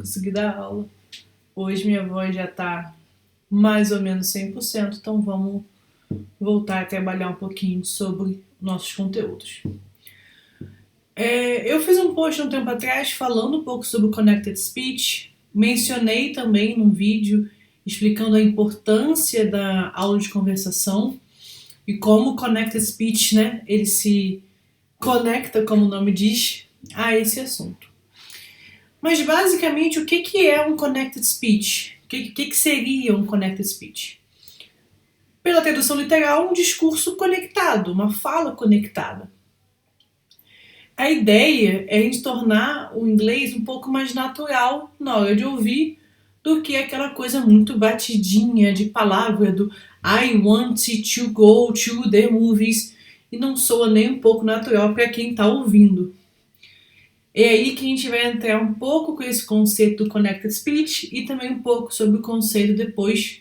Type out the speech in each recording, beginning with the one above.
Consegui dar aula. Hoje minha voz já tá mais ou menos 100%, então vamos voltar a trabalhar um pouquinho sobre nossos conteúdos. Eu fiz um post um tempo atrás falando um pouco sobre o Connected Speech, mencionei também num vídeo explicando a importância da aula de conversação e como o Connected Speech, né, ele se conecta, como o nome diz, a esse assunto. Mas basicamente, o que é um Connected Speech? O que seria um Connected Speech? Pela tradução literal, um discurso conectado, uma fala conectada. A ideia é a gente tornar o inglês um pouco mais natural na hora de ouvir do que aquela coisa muito batidinha de palavra do I want to go to the movies e não soa nem um pouco natural para quem está ouvindo. É aí que a gente vai entrar um pouco com esse conceito do Connected Speech e também um pouco sobre o conceito depois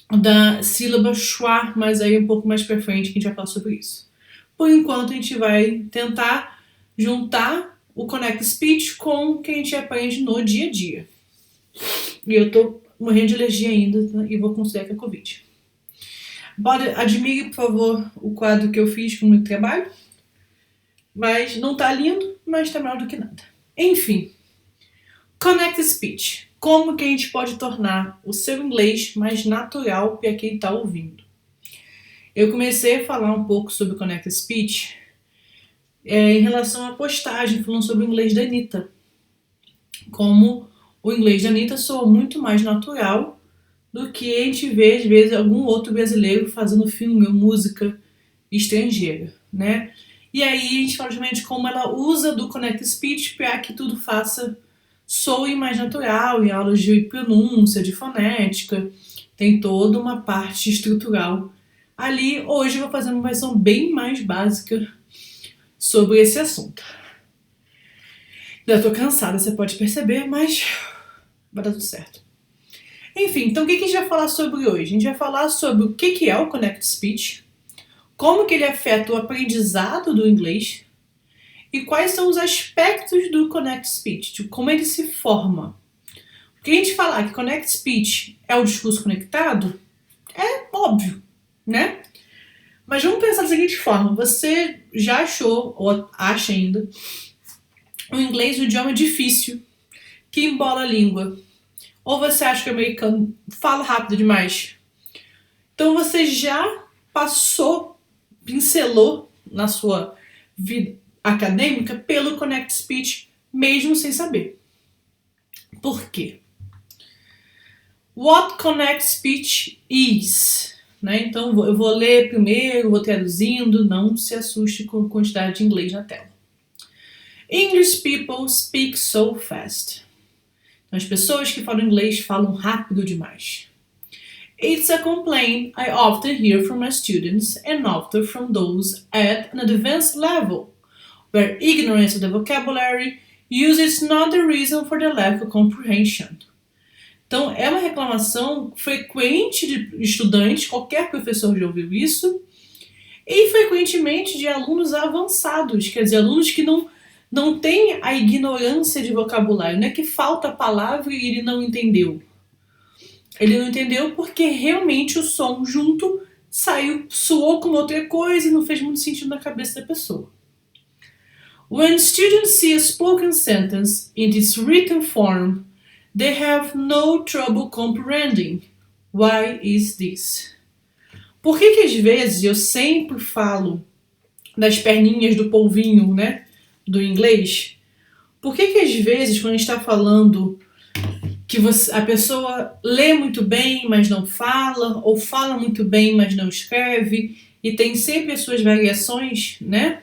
da sílaba schwa, mas aí um pouco mais pra frente que a gente vai falar sobre isso. Por enquanto a gente vai tentar juntar o Connected Speech com o que a gente aprende no dia a dia. E eu tô morrendo de alergia ainda e vou considerar que é Covid. Admire, por favor, o quadro que eu fiz com muito trabalho. Mas não tá lindo, mas tá melhor do que nada. Enfim, Connected Speech. Como que a gente pode tornar o seu inglês mais natural para quem tá ouvindo? Eu comecei a falar um pouco sobre Connected Speech em relação à postagem falando sobre o inglês da Anitta. Como o inglês da Anitta soa muito mais natural do que a gente vê, às vezes, algum outro brasileiro fazendo filme ou música estrangeira, né? E aí a gente fala justamente como ela usa do Connected Speech para que tudo soe mais natural, em aulas de pronúncia, de fonética, tem toda uma parte estrutural. Ali, hoje eu vou fazer uma versão bem mais básica sobre esse assunto. Já tô cansada, você pode perceber, mas vai dar tudo certo. Enfim, então o que a gente vai falar sobre hoje? A gente vai falar sobre o que é o Connected Speech, como que ele afeta o aprendizado do inglês e quais são os aspectos do Connected Speech, de como ele se forma. Porque a gente falar que Connected Speech é o discurso conectado, é óbvio, né? Mas vamos pensar da seguinte forma, você já achou, ou acha ainda, o inglês um idioma difícil, que embola a língua, ou você acha que o americano fala rápido demais? Então você já pincelou na sua vida acadêmica pelo Connected Speech, mesmo sem saber. Por quê? What Connected Speech is? Né? Então eu vou ler primeiro, vou traduzindo, não se assuste com a quantidade de inglês na tela. English people speak so fast. Então, as pessoas que falam inglês falam rápido demais. It's a complaint I often hear from my students and often from those at an advanced level, where ignorance of the vocabulary use is not the reason for the lack of comprehension. Então, é uma reclamação frequente de estudantes, qualquer professor já ouviu isso, e frequentemente de alunos avançados, quer dizer, alunos que não têm a ignorância de vocabulário, não é que falta a palavra e ele não entendeu. Ele não entendeu porque realmente o som junto soou como outra coisa e não fez muito sentido na cabeça da pessoa. When students see a spoken sentence in its written form, they have no trouble comprehending. Why is this? Por que às vezes eu sempre falo das perninhas do polvinho, né, do inglês? Por que às vezes quando a gente está falando que a pessoa lê muito bem, mas não fala, ou fala muito bem, mas não escreve, e tem sempre as suas variações, né?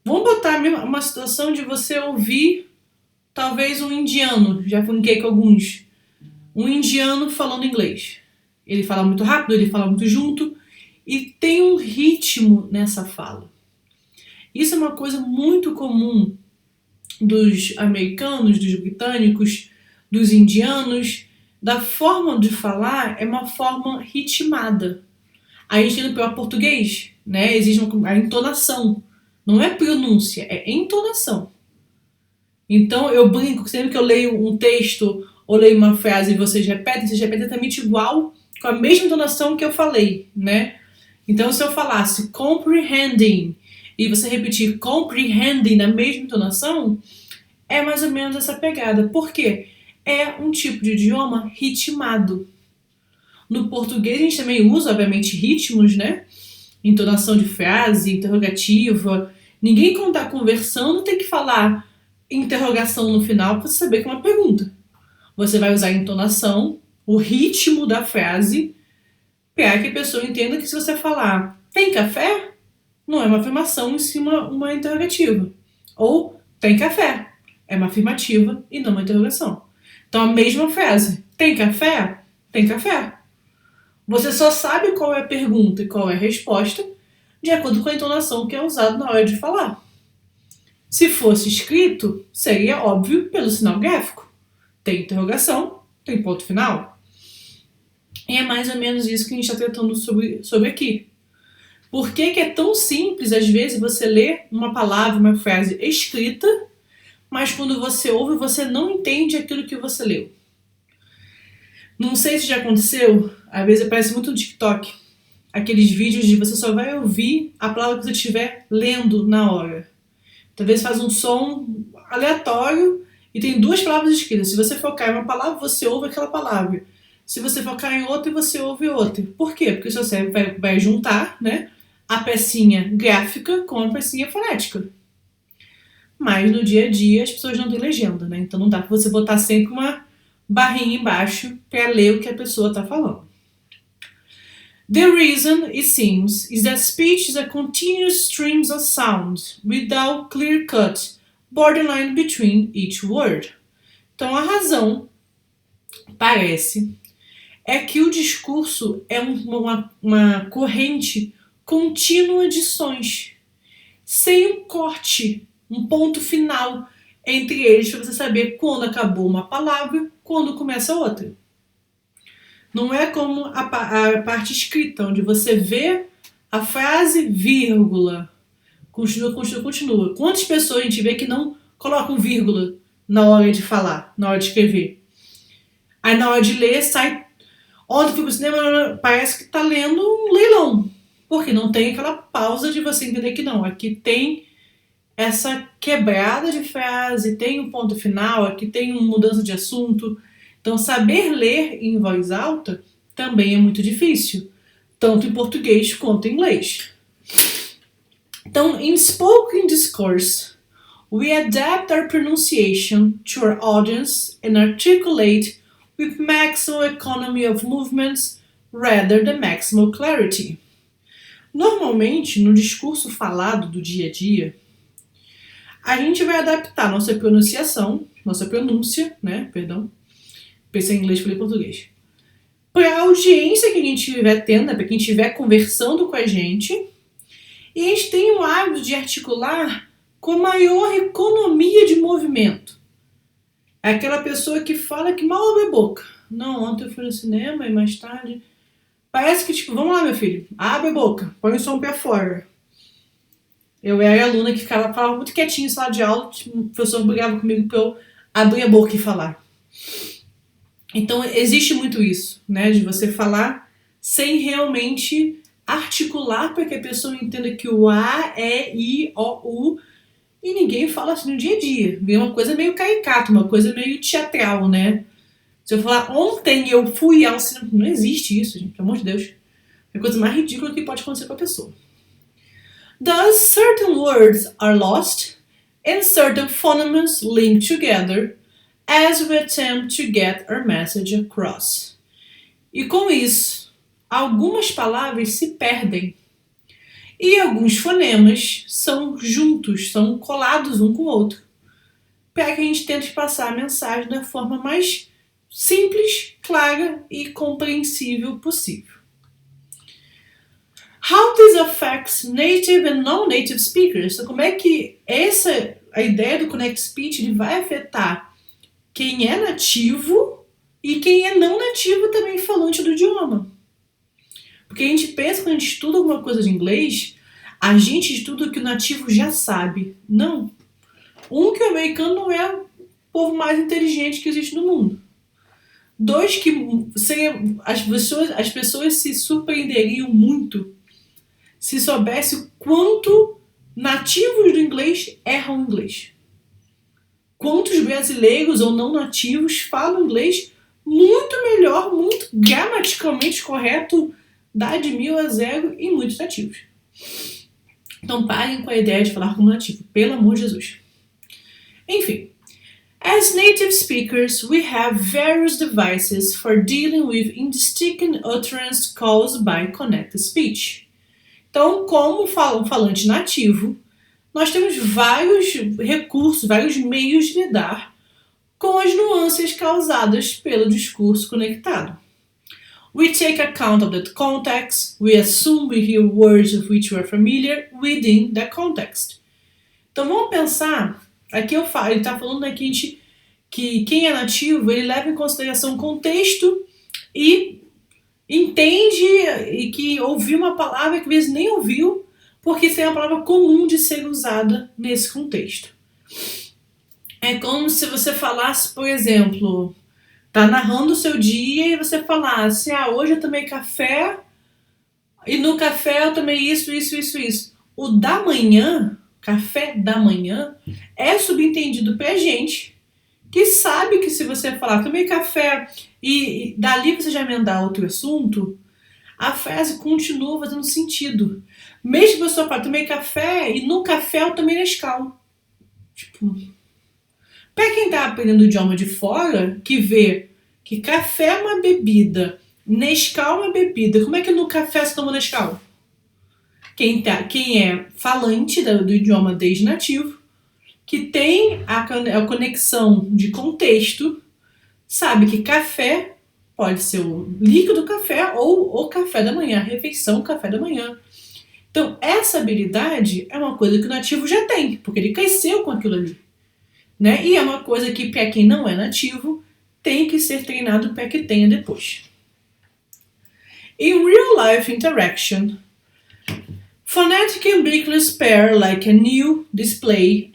Vamos botar uma situação de você ouvir talvez um indiano, já brinquei com alguns, um indiano falando inglês. Ele fala muito rápido, ele fala muito junto, e tem um ritmo nessa fala. Isso é uma coisa muito comum dos americanos, dos britânicos, dos indianos, da forma de falar é uma forma ritmada. A gente tem no próprio português, né? Existe a entonação. Não é pronúncia, é entonação. Então eu brinco que sempre que eu leio um texto ou leio uma frase e vocês repetem exatamente igual, com a mesma entonação que eu falei, né? Então se eu falasse comprehending e você repetir comprehending na mesma entonação, é mais ou menos essa pegada. Por quê? É um tipo de idioma ritmado. No português a gente também usa, obviamente, ritmos, né? Entonação de frase, interrogativa. Ninguém, quando está conversando, tem que falar interrogação no final para você saber que é uma pergunta. Você vai usar a entonação, o ritmo da frase, para que a pessoa entenda que se você falar tem café, não é uma afirmação em cima uma interrogativa. Ou tem café, é uma afirmativa e não uma interrogação. Então a mesma frase, tem café? Tem café. Você só sabe qual é a pergunta e qual é a resposta de acordo com a entonação que é usada na hora de falar. Se fosse escrito, seria óbvio pelo sinal gráfico. Tem interrogação, tem ponto final. E é mais ou menos isso que a gente está tratando sobre aqui. Por que é tão simples, às vezes, você ler uma palavra, uma frase escrita, mas quando você ouve, você não entende aquilo que você leu? Não sei se já aconteceu, às vezes aparece muito no TikTok, aqueles vídeos de você só vai ouvir a palavra que você estiver lendo na hora. Talvez faz um som aleatório e tem duas palavras escritas. Se você focar em uma palavra, você ouve aquela palavra. Se você focar em outra, você ouve outra. Por quê? Porque o seu cérebro vai juntar, né, a pecinha gráfica com a pecinha fonética. Mas no dia a dia as pessoas não têm legenda, né? Então não dá pra você botar sempre uma barrinha embaixo para ler o que a pessoa está falando. The reason, it seems, is that speech is a continuous stream of sound without clear-cut borderline between each word. Então a razão, parece, é que o discurso é uma corrente contínua de sons, sem um corte, um ponto final entre eles para você saber quando acabou uma palavra, quando começa outra. Não é como a parte escrita, onde você vê a frase, vírgula, continua. Quantas pessoas a gente vê que não colocam vírgula na hora de falar, na hora de escrever? Aí na hora de ler, sai... Ontem eu fui pro cinema, parece que tá lendo um leilão. Porque não tem aquela pausa de você entender que não. Aqui tem essa quebrada de frase, tem um ponto final, aqui tem uma mudança de assunto. Então, saber ler em voz alta também é muito difícil, tanto em português quanto em inglês. Então, in spoken discourse, we adapt our pronunciation to our audience and articulate with maximal economy of movements rather than maximal clarity. Normalmente, no discurso falado do dia a dia, a gente vai adaptar nossa pronúncia, né, perdão, pensei em inglês, falei português, para a audiência que a gente estiver tendo, para quem estiver conversando com a gente, e a gente tem o hábito de articular com maior economia de movimento. É aquela pessoa que fala que mal abre a boca. Não, ontem eu fui no cinema e mais tarde... Parece que, tipo, vamos lá, meu filho, abre a boca, põe o som pra fora. Eu era aluna que falava muito quietinho em sala de aula, tipo, o professor brigava comigo pra eu abrir a boca e falar. Então, existe muito isso, né, de você falar sem realmente articular para que a pessoa entenda que o A, E, I, O, U, e ninguém fala assim no dia a dia. Vem uma coisa meio caricata, uma coisa meio teatral, né? Se eu falar, ontem eu fui ao cinema... Não existe isso, gente, pelo amor de Deus. É a coisa mais ridícula que pode acontecer com a pessoa. Thus, certain words are lost and certain phonemes linked together as we attempt to get our message across. E com isso, algumas palavras se perdem e alguns fonemas são juntos, são colados um com o outro, para que a gente tente passar a mensagem da forma mais simples, clara e compreensível possível. How this affects native and non-native speakers? Então, como é que a ideia do Connect Speech ele vai afetar quem é nativo e quem é não nativo também falante do idioma? Porque a gente pensa, quando a gente estuda alguma coisa de inglês, a gente estuda o que o nativo já sabe. Não. Um, que o americano não é o povo mais inteligente que existe no mundo. Dois, que as pessoas se surpreenderiam muito se soubesse o quanto nativos do inglês erram inglês. Quantos brasileiros ou não nativos falam inglês muito melhor, muito gramaticalmente correto, dá de 1000 a 0 em muitos nativos. Então parem com a ideia de falar como nativo, pelo amor de Jesus. Enfim, as native speakers, we have various devices for dealing with indistinct utterance caused by connected speech. Então, como falante nativo, nós temos vários recursos, vários meios de lidar com as nuances causadas pelo discurso conectado. We take account of the context, we assume we hear words of which we are familiar within the context. Então vamos pensar, aqui ele está falando aqui que quem é nativo, ele leva em consideração o contexto e entende e que ouviu uma palavra que às vezes nem ouviu, porque isso é uma palavra comum de ser usada nesse contexto. É como se você falasse, por exemplo, tá narrando o seu dia e você falasse, hoje eu tomei café e no café eu tomei isso. O da manhã, café da manhã, é subentendido pra gente que sabe que se você falar tomei café e dali você já emendar outro assunto, a frase continua fazendo sentido. Mesmo que a pessoa fale tomei café e no café eu tomei Nescau. Tipo, pra quem tá aprendendo o idioma de fora, que vê que café é uma bebida, Nescau é uma bebida, como é que no café se toma Nescau? Quem é falante do idioma desde nativo, que tem a conexão de contexto, sabe que café pode ser o líquido café ou o café da manhã, a refeição café da manhã. Então, essa habilidade é uma coisa que o nativo já tem, porque ele cresceu com aquilo ali. Né? E é uma coisa que, para quem não é nativo, tem que ser treinado para que tenha depois. In real-life interaction, phonetic and ambiguous pair like a new display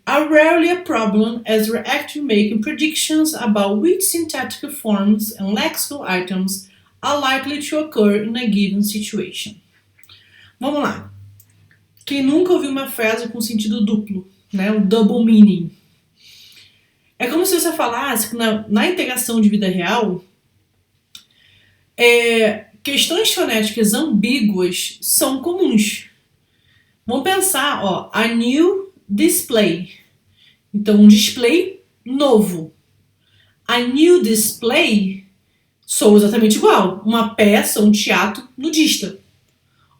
are rarely a problem as we're actually making predictions about which syntactic forms and lexical items are likely to occur in a given situation. Vamos lá. Quem nunca ouviu uma frase com sentido duplo, né? O double meaning. É como se você falasse que na interação de vida real, questões fonéticas ambíguas são comuns. Vamos pensar, a new display. Então, um display novo. A new display soa exatamente igual. Uma peça, um teatro nudista.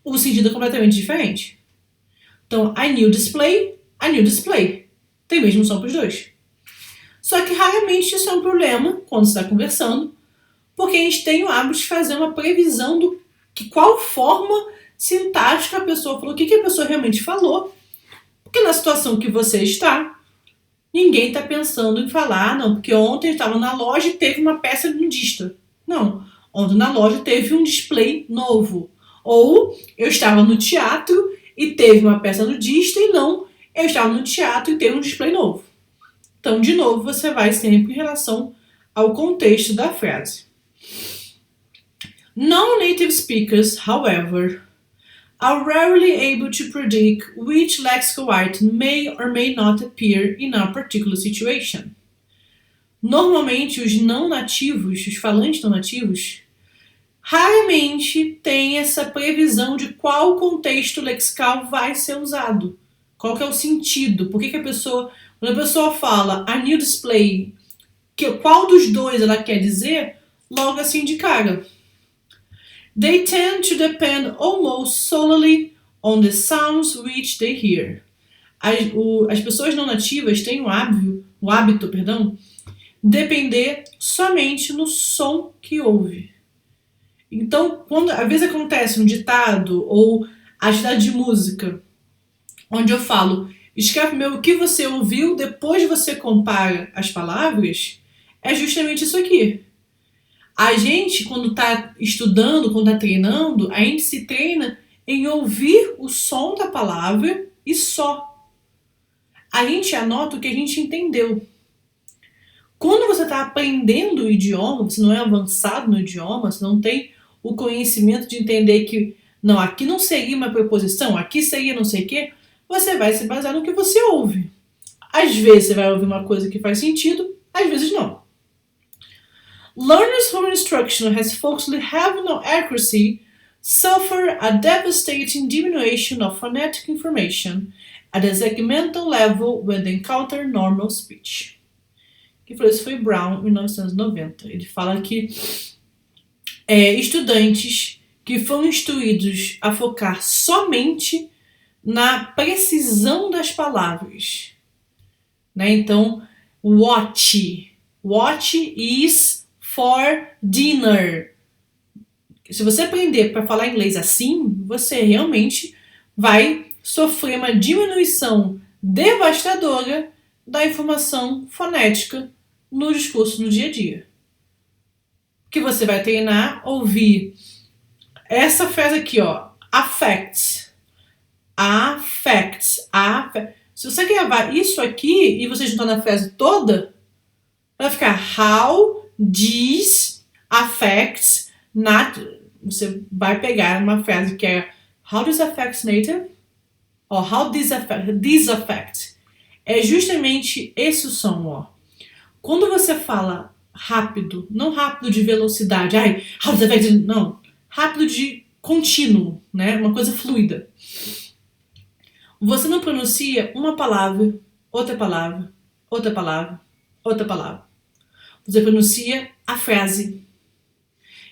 O sentido é completamente diferente. Então, a new display. Tem mesmo som para os dois. Só que raramente isso é um problema quando você está conversando, porque a gente tem o hábito de fazer uma previsão de qual forma sintática a pessoa falou, o que a pessoa realmente falou, porque na situação que você está, ninguém está pensando em falar, não, porque ontem eu estava na loja e teve uma peça nudista. Não, ontem na loja teve um display novo. Ou eu estava no teatro e teve uma peça nudista e não, eu estava no teatro e teve um display novo. Então, de novo, você vai sempre em relação ao contexto da frase. Non-native speakers, however, are rarely able to predict which lexical item may or may not appear in a particular situation. Normalmente, os não nativos, os falantes não nativos, raramente têm essa previsão de qual contexto lexical vai ser usado. Qual que é o sentido? Por que a pessoa... Quando a pessoa fala a new display, qual dos dois ela quer dizer, logo assim de cara. They tend to depend almost solely on the sounds which they hear. As pessoas não nativas têm o hábito, depender somente no som que ouve. Então, quando às vezes acontece um ditado ou atividade de música, onde eu falo, escreve o que você ouviu, depois você compara as palavras, é justamente isso aqui. A gente, quando está estudando, quando está treinando, a gente se treina em ouvir o som da palavra e só. a gente anota o que a gente entendeu. Quando você está aprendendo o idioma, você não é avançado no idioma, você não tem o conhecimento de entender que, não, aqui não seria uma preposição, aqui seria não sei o quê, você vai se basear no que você ouve. Às vezes você vai ouvir uma coisa que faz sentido, às vezes não. Learners whose instruction has falsely have no accuracy suffer a devastating diminution of phonetic information at a segmental level when they encounter normal speech. Quem falou isso foi Brown, em 1990. Ele fala que estudantes que foram instruídos a focar somente na precisão das palavras, né? Então, watch is for dinner. Se você aprender para falar inglês assim, você realmente vai sofrer uma diminuição devastadora da informação fonética no discurso no dia a dia. Que você vai treinar, ouvir essa frase aqui, ó, affects. Se você gravar isso aqui e você juntar na frase toda, vai ficar how this affects você vai pegar uma frase que é how this affects native ou how this affects. É justamente esse o som, ó. Quando você fala rápido, não rápido de velocidade, how this affects, não. Rápido de contínuo, né? Uma coisa fluida. Você não pronuncia uma palavra, outra palavra, outra palavra, outra palavra. Você pronuncia a frase.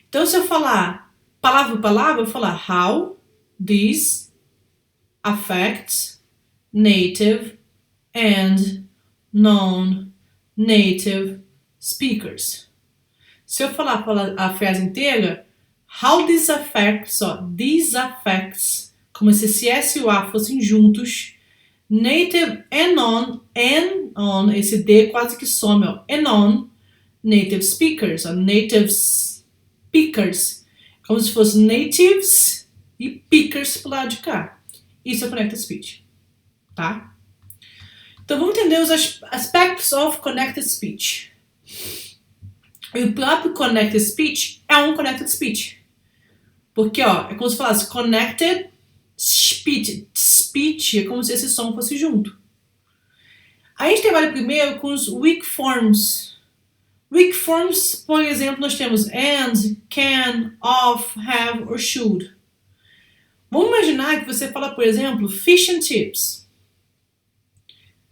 Então, se eu falar palavra por palavra, eu vou falar how this affects native and non-native speakers. Se eu falar a frase inteira, how this affects, this affects, como se esse S e o A fossem juntos, native and on, esse D quase que some, ó, and on, native speakers, native speakers, como se fosse natives e pickers pro lado de cá. Isso é Connected Speech, tá? Então vamos entender os aspectos of Connected Speech. E o próprio Connected Speech é um Connected Speech. Porque, ó, é como se falasse Connected Speech, é como se esse som fosse junto. A gente trabalha primeiro com os weak forms. Weak forms, por exemplo, nós temos and, can, of, have or should. Vamos imaginar que você fala, por exemplo, fish and chips.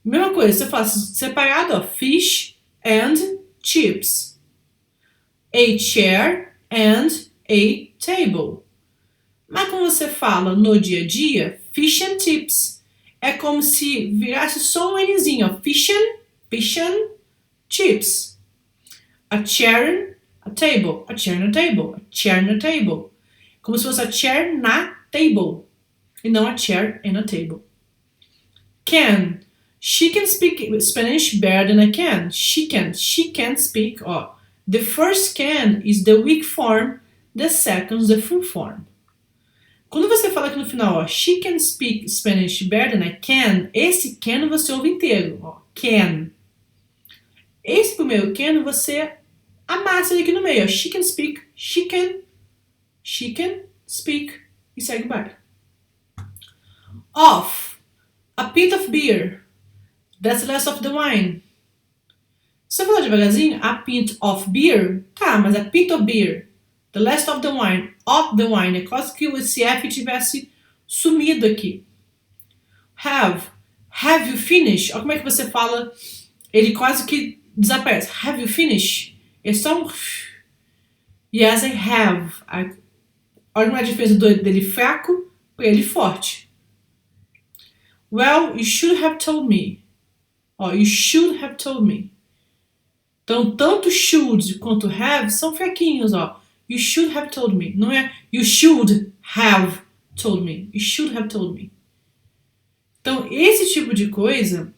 Mesma coisa, você faz separado, ó, fish and chips. A chair and a table. Mas quando você fala no dia a dia, fish and chips, é como se virasse só um Nzinho, ó, fish and chips. A chair, a table, a chair na table, a chair na table. Como se fosse a chair na table, e não a chair in a table. Can. She can speak Spanish better than I can. She can speak. Oh, the first can is the weak form, the second is the full form. Quando você fala aqui no final, ó, she can speak Spanish better than I can, esse can você ouve inteiro, ó, can. Esse primeiro can você amassa ele aqui no meio, ó, she can speak, she can speak, e segue o baile. Of, a pint of beer, that's the last of the wine. Se eu falar devagarzinho, a pint of beer, tá, mas a pint of beer, the last of the wine, é quase que esse F tivesse sumido aqui. Have you finished? Olha como é que você fala, ele quase que desaparece. Have you finished? É só um... Yes, I have. Olha a diferença dele fraco para ele forte. Well, you should have told me. Ó, you should have told me. Então, tanto should quanto have são fraquinhos, ó. You should have told me. Não é you should have told me. You should have told me. Então, esse tipo de coisa,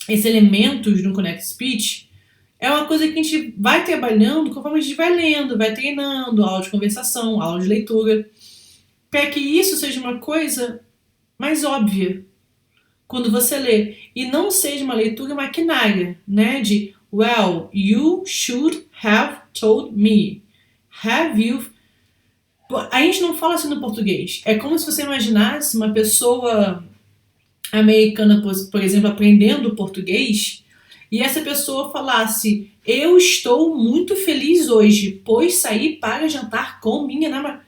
esses elementos no Connected Speech, é uma coisa que a gente vai trabalhando conforme a gente vai lendo, vai treinando, aula de conversação, aula de leitura, para que isso seja uma coisa mais óbvia. quando você lê. E não seja uma leitura maquinária, né? De well, you should have told me. Have you... A gente não fala assim no português. É como se você imaginasse uma pessoa americana, por exemplo, aprendendo português, e essa pessoa falasse: eu estou muito feliz hoje, pois saí para jantar com minha namorada.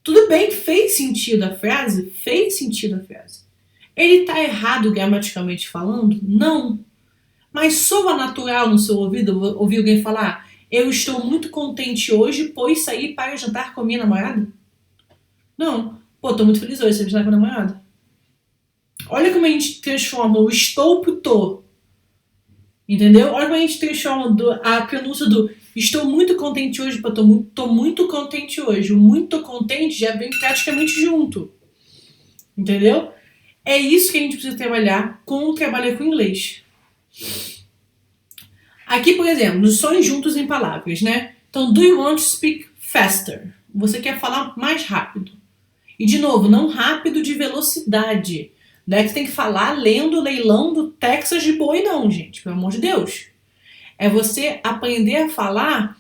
Tudo bem, fez sentido a frase? Fez sentido a frase. Ele está errado gramaticalmente falando? Não. Mas soa natural no seu ouvido ouvir alguém falar: eu estou muito contente hoje, pois saí para jantar com minha namorada? Não. Pô, tô muito feliz hoje, você jantar com a namorada. Olha como a gente transforma o estou pro tô. Entendeu? Olha como a gente transforma a pronúncia do estou muito contente hoje para tô muito contente hoje. O muito contente já vem praticamente junto. Entendeu? É isso que a gente precisa trabalhar com o trabalho com inglês. Aqui, por exemplo, nos sons juntos em palavras, né? Então, do you want to speak faster? Você quer falar mais rápido. E, de novo, não rápido de velocidade. Não é que você tem que falar lendo o leilão do Texas de boi, não, gente. Pelo amor de Deus. É você aprender a falar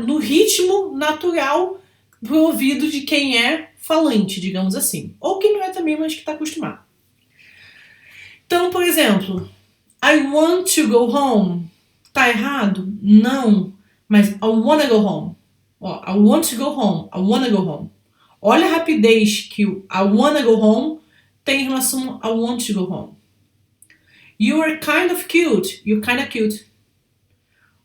no ritmo natural pro ouvido de quem é falante, digamos assim. Ou quem não é também, mas que está acostumado. Então, por exemplo, I want to go home. Tá errado? Não. Mas I wanna go home. Ó, I want to go home. I wanna go home. Olha a rapidez que o I wanna go home tem em relação ao I want to go home. You are kind of cute. You're kinda cute.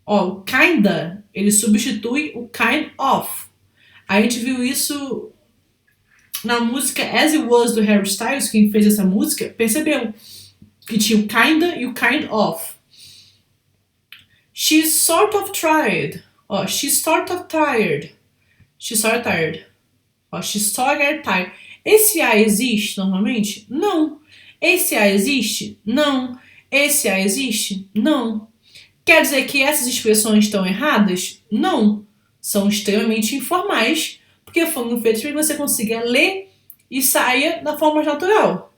Ó, o kinda, ele substitui o kind of. A gente viu isso na música As It Was do Harry Styles. Quem fez essa música percebeu que tinha o kinda e o kind of. She's sort of tired. Ó, she's sort of tired. She's sort of tired. Ó, she's sort of tired. Esse A existe normalmente? Não. Esse A existe? Não. Esse A existe? Não. Quer dizer que essas expressões estão erradas? Não. São extremamente informais, porque foram feitas para que você consiga ler e saia da forma natural.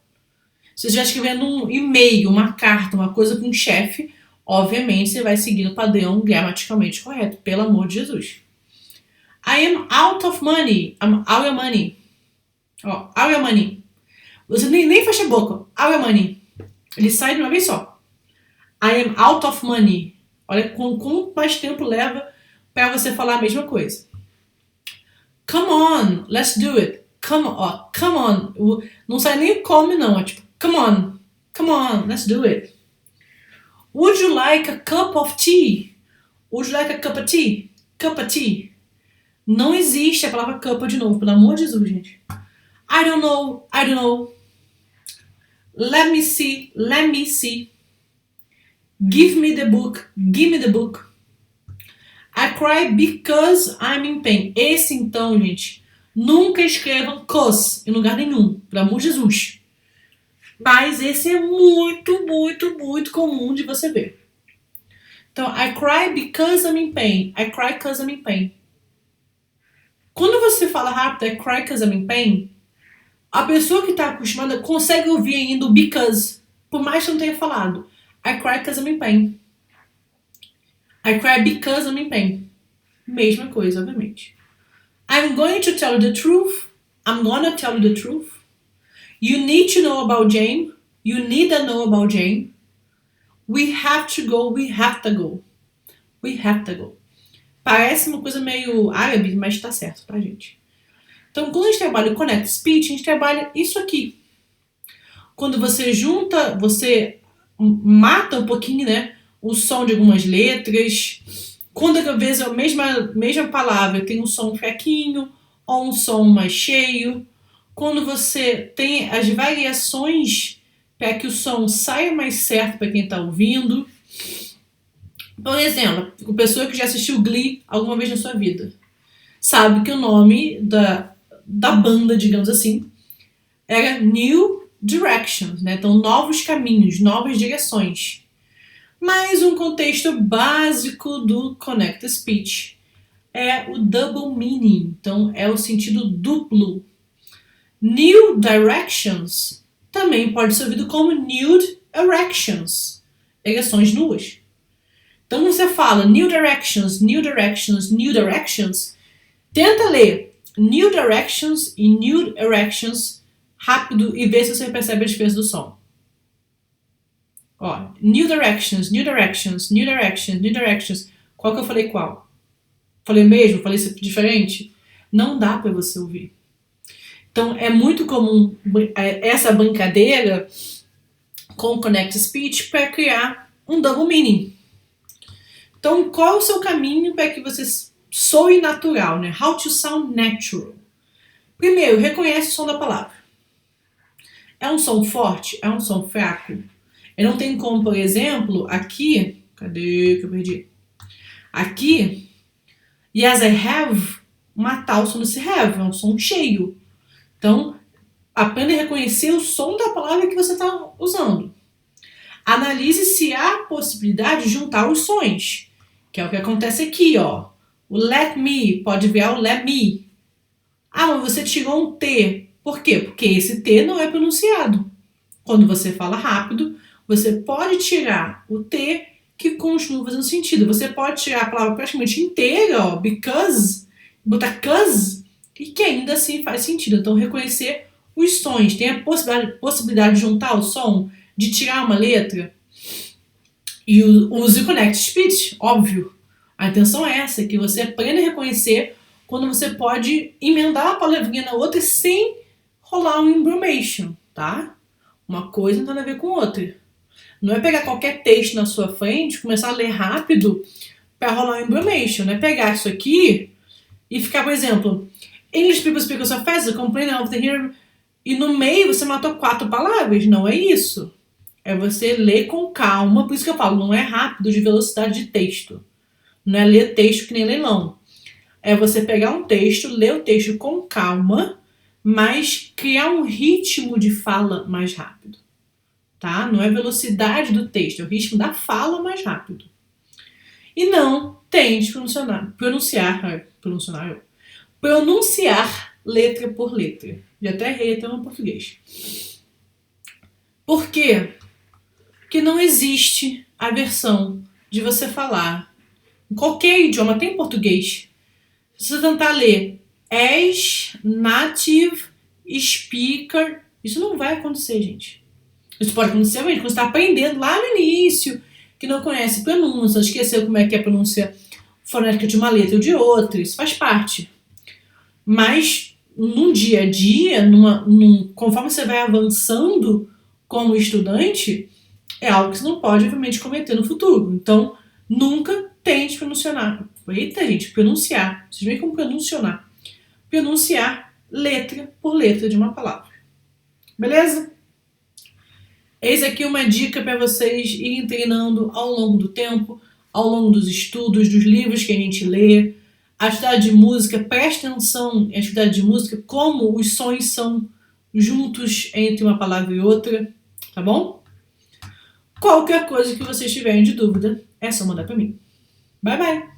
Se você estiver escrevendo um e-mail, uma carta, uma coisa com um chefe, obviamente você vai seguir o padrão gramaticalmente correto, pelo amor de Jesus. I am out of money. I'm out of money. Ó, out of money. Você nem fecha a boca. Out of money. Ele sai de uma vez só. I am out of money. Olha quanto mais tempo leva para você falar a mesma coisa. Come on, let's do it. Come on. Não sai nem come não. É tipo, come on, let's do it. Would you like a cup of tea? Would you like a cup of tea? Cup of tea. Não existe a palavra cup de novo, pelo amor de Jesus, gente. I don't know. Let me see. Give me the book. I cry because I'm in pain. Esse então, gente, nunca escrevam cause em lugar nenhum, pelo amor de Jesus. Mas esse é muito, muito, muito comum de você ver. Então, I cry because I'm in pain. I cry because I'm in pain. Quando você fala rápido, I cry because I'm in pain, a pessoa que está acostumada consegue ouvir ainda o because, por mais que eu não tenha falado. I cry because I'm in pain. I cry because I'm in pain. Mesma coisa, obviamente. I'm going to tell you the truth. I'm gonna tell you the truth. You need to know about Jane. You need to know about Jane. We have to go. Parece uma coisa meio árabe, mas tá certo, tá, gente? Então, quando a gente trabalha o Connect Speech, a gente trabalha isso aqui. Quando você junta, você mata um pouquinho, né, o som de algumas letras. Quando às vezes a mesma palavra tem um som fraquinho ou um som mais cheio. Quando você tem as variações para que o som saia mais certo para quem está ouvindo. Por exemplo, a pessoa que já assistiu Glee alguma vez na sua vida sabe que o nome da banda, digamos assim, era New Directions, né? Então, novos caminhos, novas direções. Mas um contexto básico do Connected Speech é o double meaning, então é o sentido duplo. New Directions também pode ser ouvido como nude erections, ereções nuas. Então você fala new directions, new directions, new directions, tenta ler new directions e nude erections rápido e vê se você percebe a diferença do som. Ó, new directions, new directions, new directions, new directions. Qual que eu falei qual? Falei mesmo? Falei diferente? Não dá para você ouvir. Então é muito comum essa brincadeira com o Connected Speech para criar um double meaning. Então qual é o seu caminho para que você soe natural, né? How to sound natural. Primeiro, reconhece o som da palavra. É um som forte? É um som fraco? Eu não tenho como, por exemplo, aqui... Cadê que eu perdi? Aqui, yes, I have, matar o som desse have. É um som cheio. Então, aprenda a reconhecer o som da palavra que você está usando. Analise se há possibilidade de juntar os sons. Que é o que acontece aqui, ó. O let me pode virar o let me. Ah, mas você tirou um T. Por quê? Porque esse T não é pronunciado. Quando você fala rápido, você pode tirar o T que continua fazendo sentido. Você pode tirar a palavra praticamente inteira, ó, because, botar cause, e que ainda assim faz sentido. Então, reconhecer os sons. Tem a possibilidade de juntar o som, de tirar uma letra. E use o Connected Speech, óbvio. A intenção é essa, que você aprenda a reconhecer quando você pode emendar uma palavrinha na outra sem rolar um embromation, tá? Uma coisa não tem nada a ver com outra. Não é pegar qualquer texto na sua frente, começar a ler rápido para rolar um embromation. Não é pegar isso aqui e ficar, por exemplo, English people speak so fast, complain of the hearing, e no meio você matou 4 palavras. Não é isso. É você ler com calma. Por isso que eu falo, não é rápido de velocidade de texto. Não é ler texto que nem leilão. É você pegar um texto, ler o texto com calma, mas criar um ritmo de fala mais rápido. Tá? Não é a velocidade do texto, é o ritmo da fala mais rápido. E não tente pronunciar letra por letra. Já até errei até no português. Por quê? Porque não existe a versão de você falar em qualquer idioma, até em português. Se você tentar ler as native speaker, isso não vai acontecer, gente. Isso pode acontecer quando você está aprendendo lá no início, que não conhece pronúncia, esqueceu como é que é a pronúncia fonética de uma letra ou de outra, isso faz parte. Mas, num dia a dia, conforme você vai avançando como estudante, é algo que você não pode, obviamente, cometer no futuro. Então, nunca tente pronunciar. Eita, gente, pronunciar. Vocês veem como pronunciar. Pronunciar letra por letra de uma palavra. Beleza? Eis aqui uma dica para vocês irem treinando ao longo do tempo, ao longo dos estudos, dos livros que a gente lê. A atividade de música, preste atenção em atividade de música, como os sons são juntos entre uma palavra e outra, tá bom? Qualquer coisa que vocês tiverem de dúvida, é só mandar para mim. Bye, bye!